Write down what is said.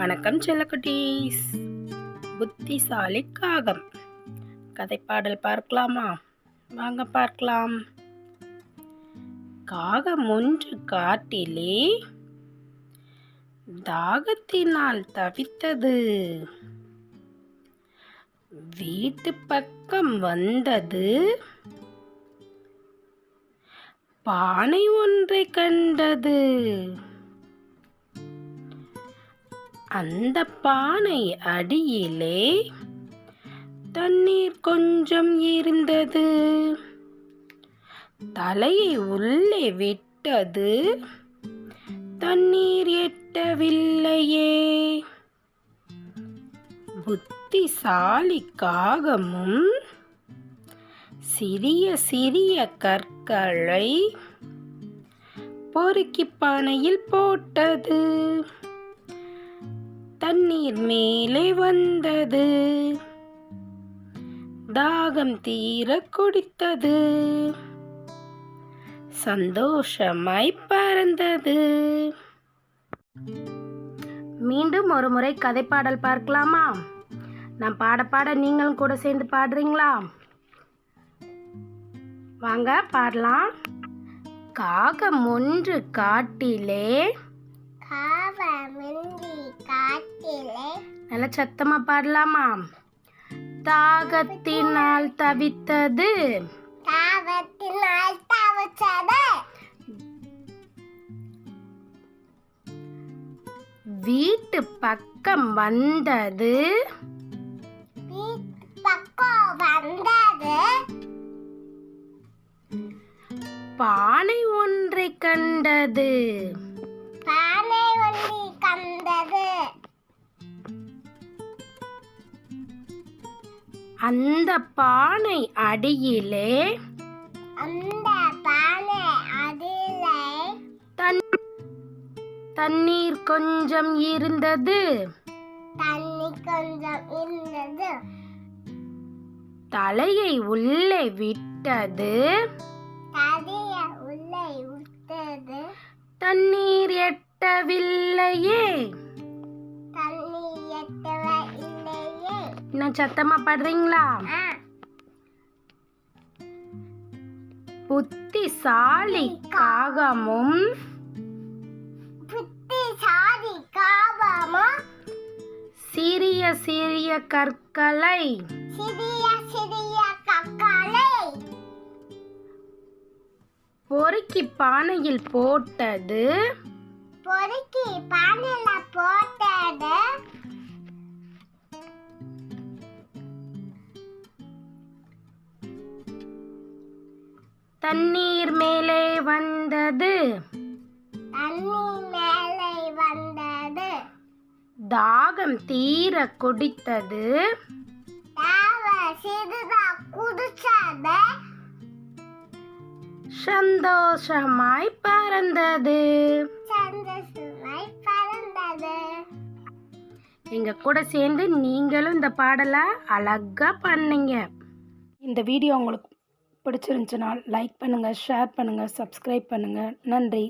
வணக்கம் செல்லக்குட்டீஸ். புத்திசாலி காகம் கதை பாடல் பார்க்கலாமா? வாங்க பார்க்கலாம். காகம் ஒன்று காட்டிலே தாகத்தினால் தவித்தது. வீட்டு பக்கம் வந்தது. பானை ஒன்றை கண்டது. அந்த பானை அடியிலே தண்ணீர் கொஞ்சம் இருந்தது. தலையை உள்ளே விட்டது. தண்ணீர் எட்டவில்லையே. புத்திசாலி காகமும் சிறிய சிறிய கற்களை பொறுக்கி பானையில் போட்டது. தண்ணீர் மேலே வந்தது. தாகம் தீர குடித்தது. சந்தோஷமாய் பறந்தது. மீண்டும் ஒரு முறை கதை பாடல் பார்க்கலாமா? நான் பாட பாட நீங்களும் கூட சேர்ந்து பாடுறீங்களா? வாங்க பாடலாம். காகம் ஒன்று காட்டிலே. நல்ல சத்தமா பாடலாமா? தாகத்தினால் தவித்தது. வீட்டு பக்கம் வந்தது. பானை ஒன்றை கண்டது. அந்த பானை அடியிலே தண்ணீர் கொஞ்சம் இருந்தது. தலையை உள்ளே விட்டது. தண்ணீர் எட்டவில்லையே. இன்னும் சத்தமா பாடுறீங்களா? புத்திசாலி காகமும் சிறிய சிறிய கற்களை பொறுக்கி பானையில் போட்டது. தண்ணீர் மேலே வந்தது. தாகம் தீர குடித்தது. சந்தோஷமாய் பறந்தது. எங்க கூட சேர்ந்து நீங்களும் இந்த பாடலை அழகா பண்ணீங்க. இந்த வீடியோ உங்களுக்கு பிடிச்சிருந்துச்சுன்னா லைக் பண்ணுங்கள், ஷேர் பண்ணுங்கள், சப்ஸ்கிரைப் பண்ணுங்கள். நன்றி.